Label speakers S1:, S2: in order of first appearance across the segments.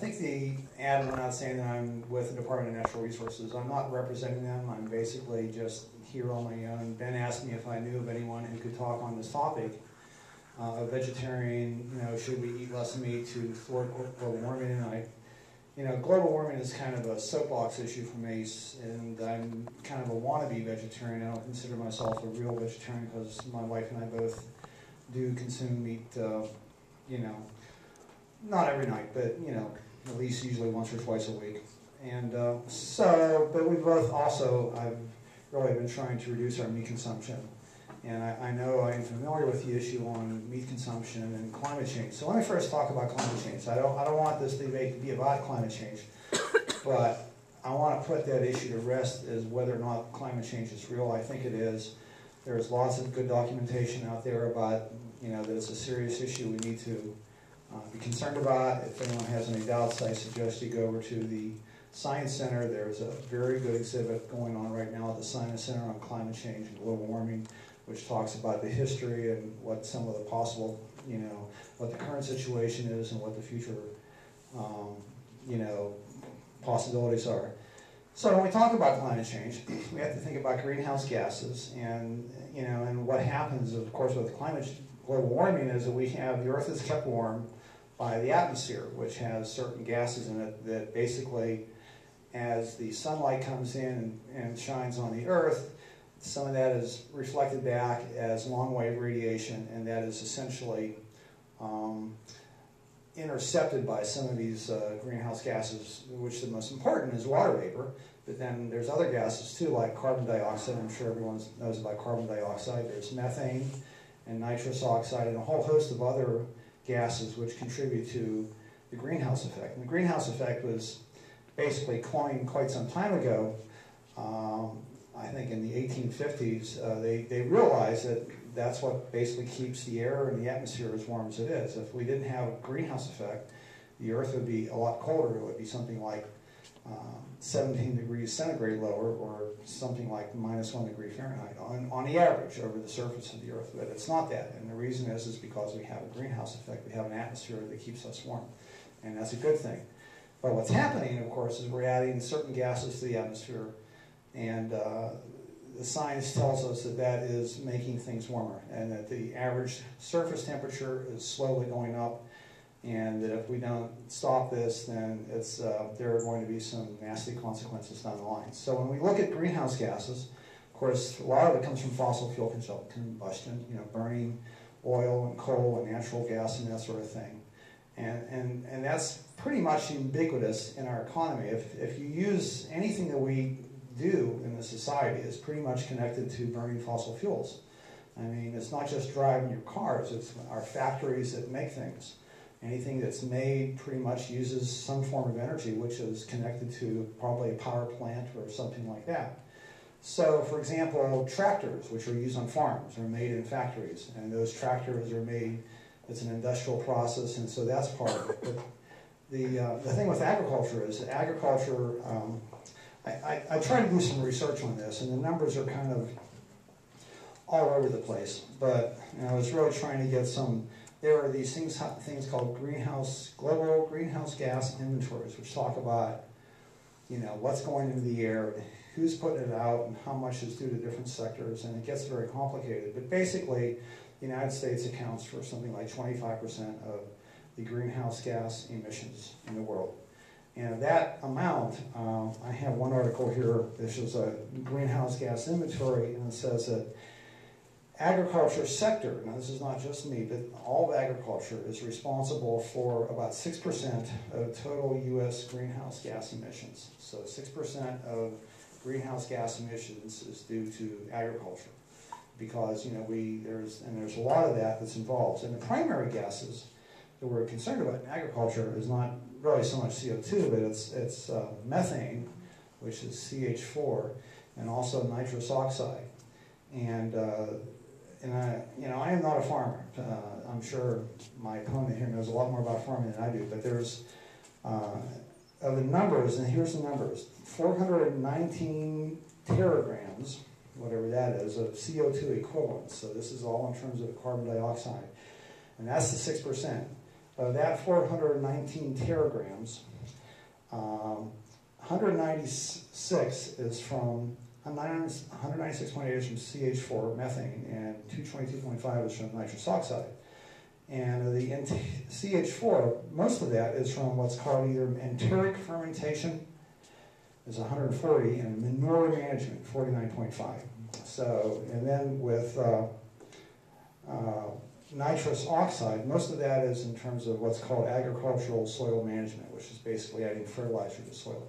S1: think the ad went out saying that I'm with the Department of Natural Resources. I'm not representing them. I'm basically just here on my own. Ben asked me if I knew of anyone who could talk on this topic. A vegetarian, should we eat less meat to thwart global warming? And global warming is kind of a soapbox issue for me, and I'm kind of a wannabe vegetarian. I don't consider myself a real vegetarian because my wife and I both do consume meat, not every night, but, at least usually once or twice a week. And but we both also, I've really been trying to reduce our meat consumption. And I know I'm familiar with the issue on meat consumption and climate change. So let me first talk about climate change. I don't want this debate to be about climate change, but I want to put that issue to rest as whether or not climate change is real. I think it is. There's lots of good documentation out there about, that it's a serious issue we need to be concerned about. If anyone has any doubts, I suggest you go over to the Science Center. There's a very good exhibit going on right now at the Science Center on climate change and global warming, which talks about the history and what some of the possible, what the current situation is and what the future, possibilities are. So when we talk about climate change, we have to think about greenhouse gases, and what happens, of course, with global warming is that the Earth is kept warm by the atmosphere, which has certain gases in it that basically, as the sunlight comes in and shines on the Earth, some of that is reflected back as long-wave radiation, and that is essentially intercepted by some of these greenhouse gases, which the most important is water vapor. But then there's other gases too, like carbon dioxide. I'm sure everyone knows about carbon dioxide. There's methane and nitrous oxide and a whole host of other gases which contribute to the greenhouse effect. And the greenhouse effect was basically coined quite some time ago. I think in the 1850s, they realized that that's what basically keeps the air and the atmosphere as warm as it is. If we didn't have a greenhouse effect, the Earth would be a lot colder. It would be something like 17 degrees centigrade lower, or something like -1 degree Fahrenheit on the average over the surface of the Earth. But it's not that, and the reason is because we have a greenhouse effect. We have an atmosphere that keeps us warm, and that's a good thing. But what's happening, of course, is we're adding certain gases to the atmosphere, and the science tells us that that is making things warmer, and that the average surface temperature is slowly going up, and that if we don't stop this, then there are going to be some nasty consequences down the line. So when we look at greenhouse gases, of course, a lot of it comes from fossil fuel combustion, burning oil and coal and natural gas and that sort of thing. And that's pretty much ubiquitous in our economy. If you use anything that we do in the society, is pretty much connected to burning fossil fuels. I mean, it's not just driving your cars, it's our factories that make things. Anything that's made pretty much uses some form of energy, which is connected to probably a power plant or something like that. So, for example, tractors, which are used on farms, are made in factories, and those tractors are made, it's an industrial process, and so that's part of it. But the thing with agriculture is that agriculture, I tried to do some research on this, and the numbers are kind of all over the place, but I was really trying to get some. There are these things called global greenhouse gas inventories, which talk about, what's going into the air, who's putting it out, and how much is due to different sectors, and it gets very complicated. But basically, the United States accounts for something like 25% of the greenhouse gas emissions in the world. And that amount, I have one article here, this is a greenhouse gas inventory, and it says that agriculture sector, now this is not just me, but all of agriculture is responsible for about 6% of total U.S. greenhouse gas emissions. So 6% of greenhouse gas emissions is due to agriculture, because there's a lot of that's involved. And the primary gases that we're concerned about in agriculture is not really so much CO2, but it's methane, which is CH4, and also nitrous oxide. And I am not a farmer. I'm sure my opponent here knows a lot more about farming than I do, but there's, of the numbers, and here's the numbers, 419 teragrams, whatever that is, of CO2 equivalents. So this is all in terms of carbon dioxide. And that's the 6%. Of that 419 teragrams, 196 is from 196.8 is from CH4 methane, and 222.5 is from nitrous oxide. And the CH4, most of that is from what's called either enteric fermentation, is 140, and manure management, 49.5. So, and then with nitrous oxide, most of that is in terms of what's called agricultural soil management, which is basically adding fertilizer to soil.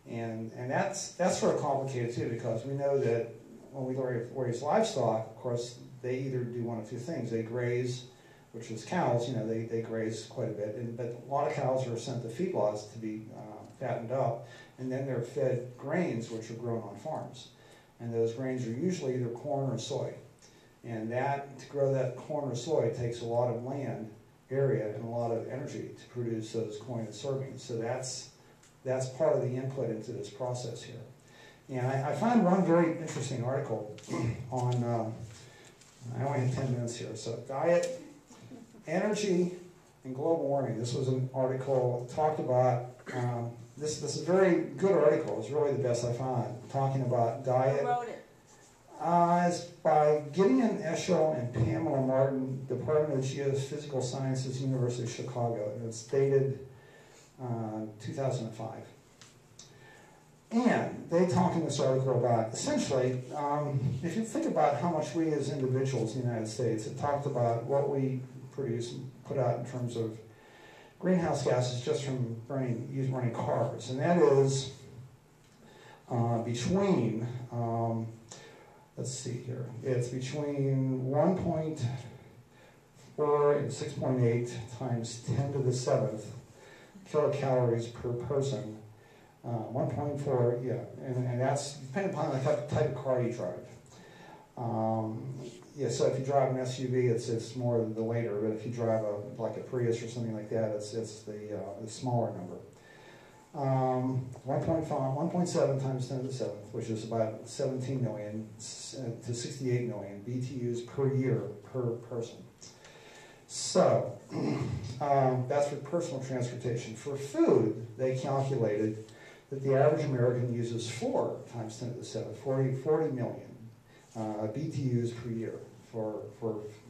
S1: And that's sort of complicated too, because we know that when we raise livestock, of course, they either do one of two things. They graze, which is cows, they graze quite a bit, but a lot of cows are sent to feedlots to be fattened up, and then they're fed grains which are grown on farms. And those grains are usually either corn or soy. And to grow that corn or soy takes a lot of land area and a lot of energy to produce those corn and soybeans. So that's part of the input into this process here. And I found one very interesting article on, I only have 10 minutes here, so diet, energy, and global warming. This was an article that talked about, this is a very good article. It's really the best I found, talking about diet.
S2: Who wrote it?
S1: It's by Gideon Eshel and Pamela Martin, Department of Geophysical Sciences, University of Chicago. And it's dated 2005. And they talk in this article about, essentially, if you think about how much we as individuals in the United States, it talked about what we produce and put out in terms of greenhouse gases just from running cars. And that is between, let's see here, it's between 1.4 and 6.8 times 10 to the 7th kilocalories per person. 1.4, yeah, and that's depending upon the type of car you drive. Yeah, so if you drive an SUV, it's more the later, but if you drive like a Prius or something like that, it's the smaller number. 1.7 times 10 to the 7th, which is about 17 million to 68 million BTUs per year per person. So that's for personal transportation. For food, they calculated that the average American uses 4 times 10 to the 7th, 40 million BTUs per year for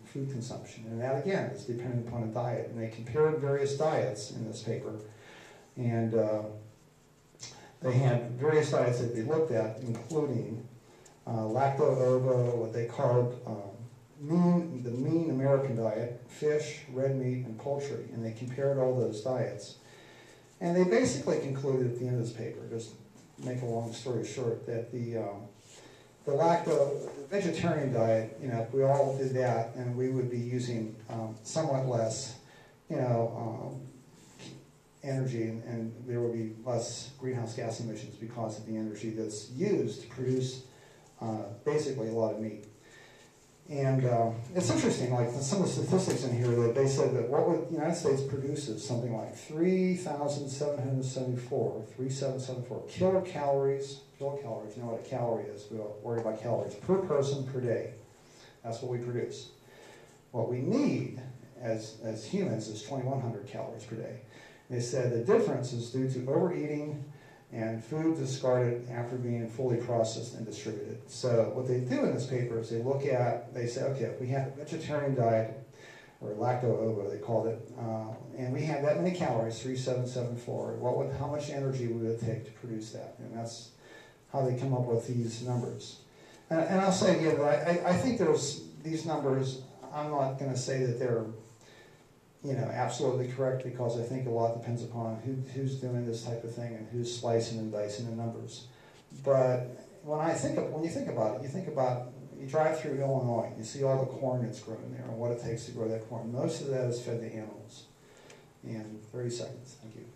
S1: food consumption. And that, again, is dependent upon a diet. And they compared various diets in this paper. And they had various diets that they looked at, including lacto-ovo, what they called the mean American diet, fish, red meat, and poultry. And they compared all those diets. And they basically concluded at the end of this paper, just to make a long story short, that the vegetarian diet, if we all did that, and we would be using somewhat less, energy, and there will be less greenhouse gas emissions because of the energy that's used to produce basically a lot of meat. And it's interesting, like some of the statistics in here, that they said that the United States produces something like 3,774 kilocalories, you know what a calorie is, we don't worry about calories, per person per day. That's what we produce. What we need as humans is 2,100 calories per day. They said the difference is due to overeating and food discarded after being fully processed and distributed. So what they do in this paper is they say, okay, if we have a vegetarian diet, or lacto-ovo they called it, and we had that many calories, 3,774, how much energy would it take to produce that? And that's how they come up with these numbers. And I'll say again, I think these numbers, I'm not going to say that they're absolutely correct, because I think a lot depends upon who's doing this type of thing and who's slicing and dicing the numbers. But when you think about it, you drive through Illinois, you see all the corn that's grown there and what it takes to grow that corn. Most of that is fed to animals. And 30 seconds, thank you.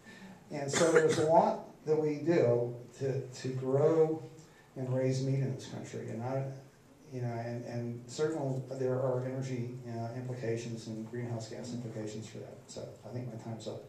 S1: And so there's a lot that we do to grow and raise meat in this country. And certainly there are energy implications and greenhouse gas implications for that. So I think my time's up.